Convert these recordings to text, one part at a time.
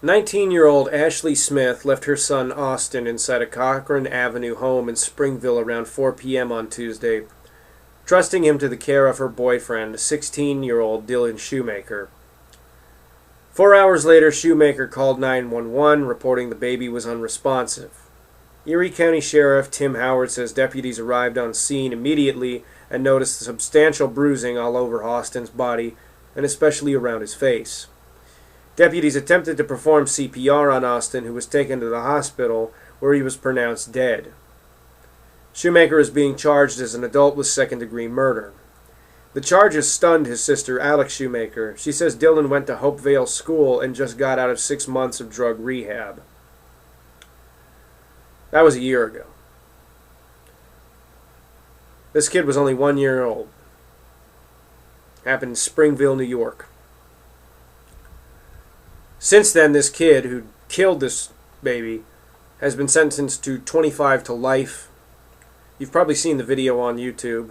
19-year-old Ashley Smith left her son Austin inside a Cochran Avenue home in Springville around 4 p.m. on Tuesday, trusting him to the care of her boyfriend, 16-year-old Dylan Shoemaker. 4 hours later, Shoemaker called 911, reporting the baby was unresponsive. Erie County Sheriff Tim Howard says deputies arrived on scene immediately and noticed substantial bruising all over Austin's body, and especially around his face. Deputies attempted to perform CPR on Austin, who was taken to the hospital, where he was pronounced dead. Shoemaker is being charged as an adult with second-degree murder. The charges stunned his sister, Alex Shoemaker. She says Dylan went to Hopevale School and just got out of 6 months of drug rehab. That was a year ago. This kid was only 1 year old. Happened in Springville, New York. Since then, this kid who killed this baby has been sentenced to 25 to life. You've probably seen the video on YouTube.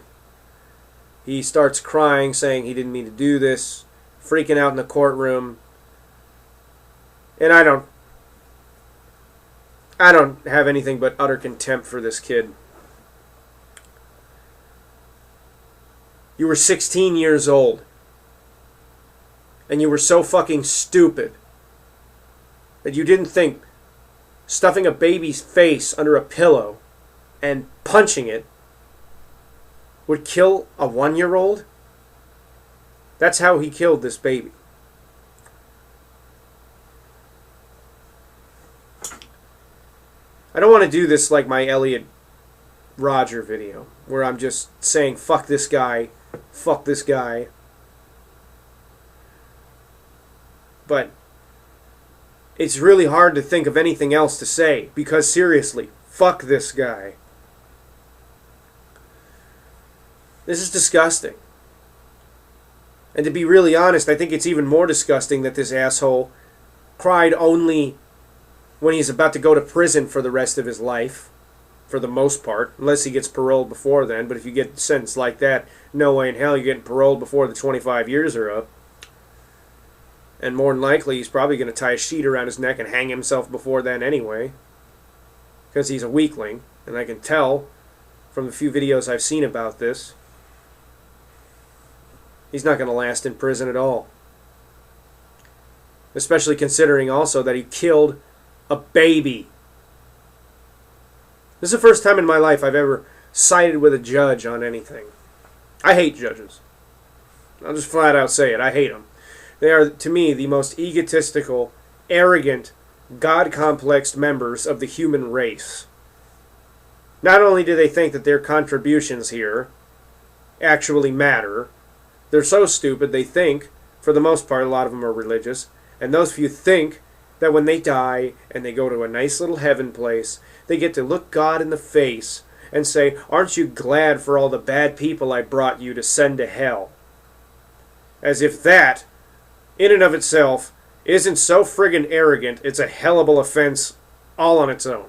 He starts crying, saying he didn't mean to do this, freaking out in the courtroom. And I don't have anything but utter contempt for this kid. You were 16 years old. And you were so fucking stupid that you didn't think stuffing a baby's face under a pillow and punching it would kill a 1-year-old? That's how he killed this baby. I don't want to do this like my Elliot Rodger video, where I'm just saying, fuck this guy, fuck this guy. But it's really hard to think of anything else to say, because seriously, fuck this guy. This is disgusting. And to be really honest, I think it's even more disgusting that this asshole cried only when he's about to go to prison for the rest of his life, for the most part, unless he gets paroled before then. But if you get sentenced like that, no way in hell you're getting paroled before the 25 years are up. And more than likely, he's probably going to tie a sheet around his neck and hang himself before then anyway. Because he's a weakling. And I can tell from the few videos I've seen about this, he's not going to last in prison at all. Especially considering also that he killed a baby. This is the first time in my life I've ever sided with a judge on anything. I hate judges. I'll just flat out say it. I hate them. They are, to me, the most egotistical, arrogant, God-complexed members of the human race. Not only do they think that their contributions here actually matter, they're so stupid they think, for the most part, a lot of them are religious, and those few think that when they die and they go to a nice little heaven place, they get to look God in the face and say, "Aren't you glad for all the bad people I brought you to send to hell?" As if that, in and of itself, isn't so friggin' arrogant, it's a hellable offense all on its own.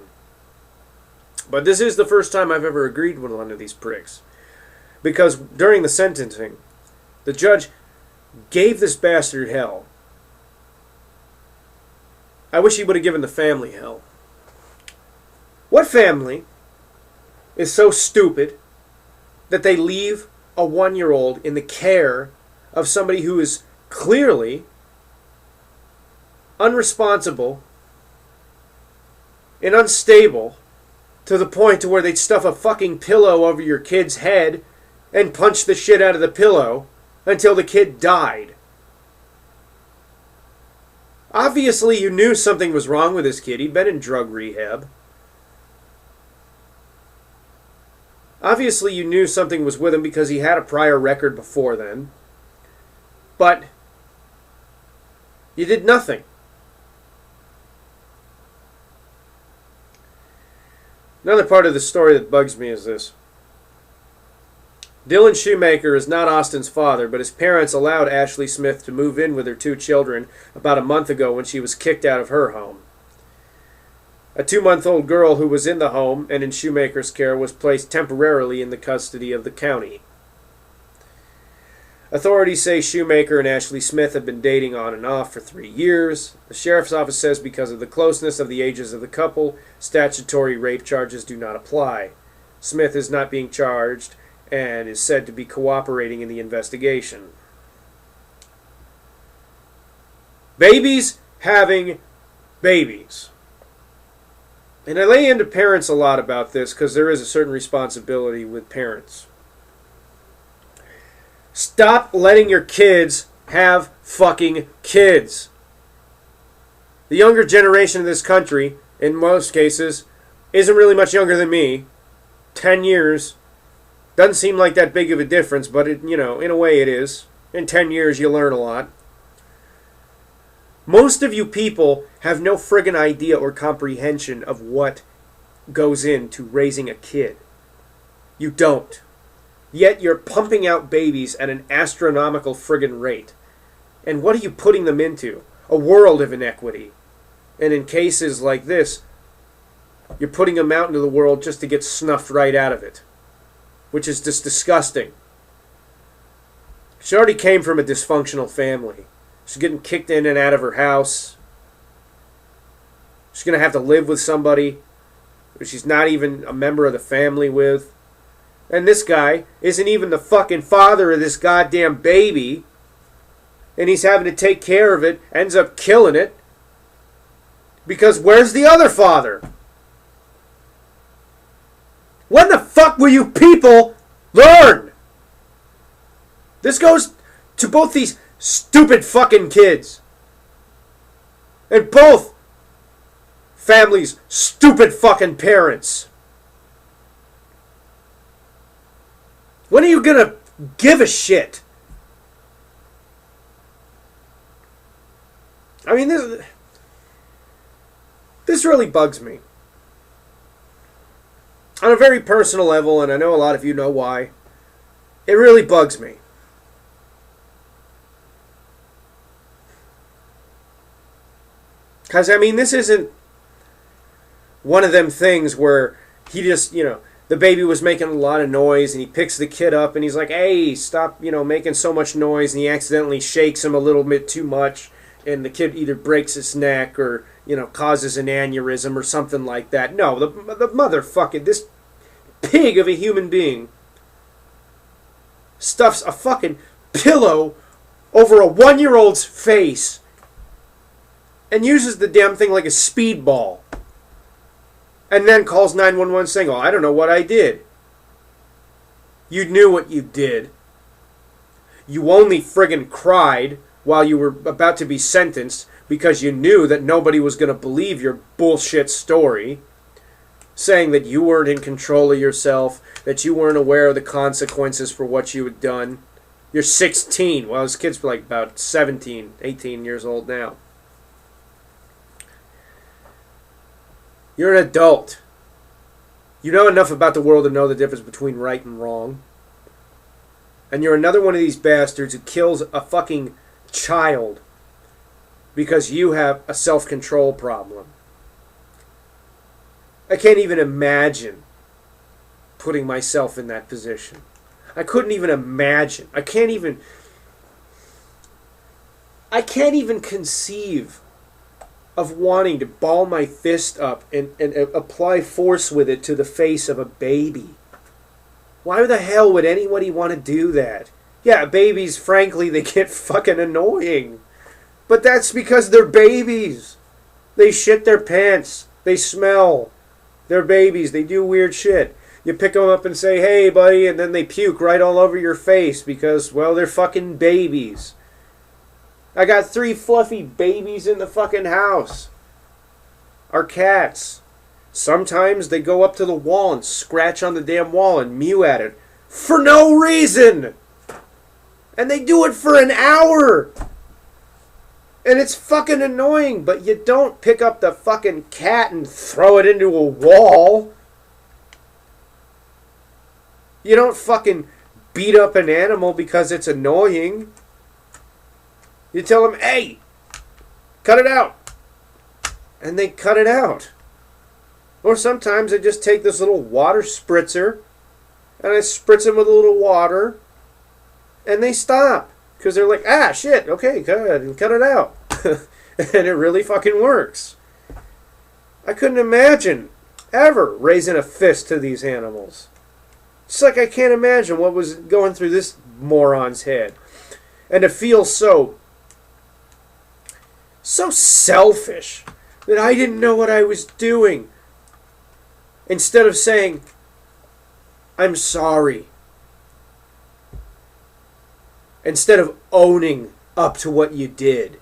But this is the first time I've ever agreed with one of these pricks. Because during the sentencing, the judge gave this bastard hell. I wish he would have given the family hell. What family is so stupid that they leave a 1-year-old in the care of somebody who is clearly unresponsible and unstable to the point to where they'd stuff a fucking pillow over your kid's head and punch the shit out of the pillow until the kid died? Obviously you knew something was wrong with this kid. He'd been in drug rehab. Obviously you knew something was with him because he had a prior record before then. But you did nothing. Another part of the story that bugs me is this. Dylan Shoemaker is not Austin's father, but his parents allowed Ashley Smith to move in with her 2 children about a month ago when she was kicked out of her home. A 2-month-old girl who was in the home and in Shoemaker's care was placed temporarily in the custody of the county. Authorities say Shoemaker and Ashley Smith have been dating on and off for 3 years. The sheriff's office says because of the closeness of the ages of the couple, statutory rape charges do not apply. Smith is not being charged and is said to be cooperating in the investigation. Babies having babies. And I lay into parents a lot about this because there is a certain responsibility with parents. Stop letting your kids have fucking kids. The younger generation of this country, in most cases, isn't really much younger than me. 10 years. Doesn't seem like that big of a difference, but it, in a way it is. In 10 years you learn a lot. Most of you people have no friggin' idea or comprehension of what goes into raising a kid. You don't. Yet you're pumping out babies at an astronomical friggin' rate. And what are you putting them into? A world of inequity. And in cases like this, you're putting them out into the world just to get snuffed right out of it. Which is just disgusting. She already came from a dysfunctional family. She's getting kicked in and out of her house. She's going to have to live with somebody who she's not even a member of the family with. And this guy isn't even the fucking father of this goddamn baby. And he's having to take care of it, ends up killing it. Because where's the other father? When the fuck will you people learn? This goes to both these stupid fucking kids. And both families' stupid fucking parents. When are you gonna give a shit? I mean, this really bugs me. On a very personal level, and I know a lot of you know why, it really bugs me. Because, I mean, this isn't one of them things where he just, the baby was making a lot of noise and he picks the kid up and he's like, hey, stop, making so much noise, and he accidentally shakes him a little bit too much and the kid either breaks his neck or, causes an aneurysm or something like that. No, the motherfucking, this pig of a human being stuffs a fucking pillow over a 1-year-old's face and uses the damn thing like a speedball. And then calls 911 saying, oh, I don't know what I did. You knew what you did. You only friggin' cried while you were about to be sentenced because you knew that nobody was going to believe your bullshit story, saying that you weren't in control of yourself, that you weren't aware of the consequences for what you had done. You're 16. Well, his kid's like about 17, 18 years old now. You're an adult. You know enough about the world to know the difference between right and wrong. And you're another one of these bastards who kills a fucking child because you have a self-control problem. I can't even imagine putting myself in that position. I couldn't even imagine. I can't even conceive of wanting to ball my fist up and apply force with it to the face of a baby. Why the hell would anybody want to do that? Yeah, babies, frankly, they get fucking annoying. But that's because they're babies. They shit their pants. They smell. They're babies. They do weird shit. You pick them up and say, hey, buddy, and then they puke right all over your face because, well, they're fucking babies. I got 3 fluffy babies in the fucking house. Our cats. Sometimes they go up to the wall and scratch on the damn wall and mew at it. For no reason! And they do it for an hour! And it's fucking annoying, but you don't pick up the fucking cat and throw it into a wall. You don't fucking beat up an animal because it's annoying. You tell them, hey, cut it out. And they cut it out. Or sometimes I just take this little water spritzer and I spritz them with a little water And they stop. Because they're like, ah, shit, okay, good, and cut it out. And it really fucking works. I couldn't imagine ever raising a fist to these animals. It's like I can't imagine what was going through this moron's head. And to feel so selfish that I didn't know what I was doing. Instead of saying, I'm sorry. Instead of owning up to what you did.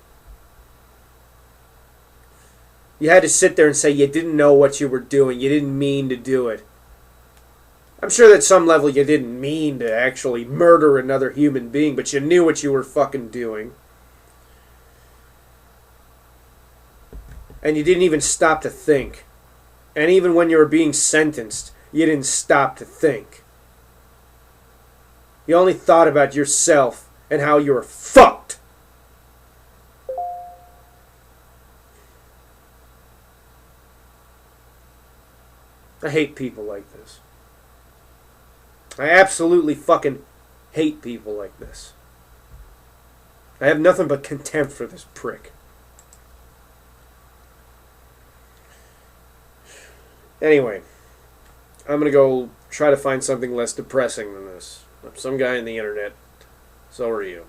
You had to sit there and say you didn't know what you were doing. You didn't mean to do it. I'm sure that at some level you didn't mean to actually murder another human being, but you knew what you were fucking doing. And you didn't even stop to think. And even when you were being sentenced, you didn't stop to think. You only thought about yourself and how you were fucked. I hate people like this. I absolutely fucking hate people like this. I have nothing but contempt for this prick. Anyway, I'm going to go try to find something less depressing than this. I'm some guy on the internet. So are you.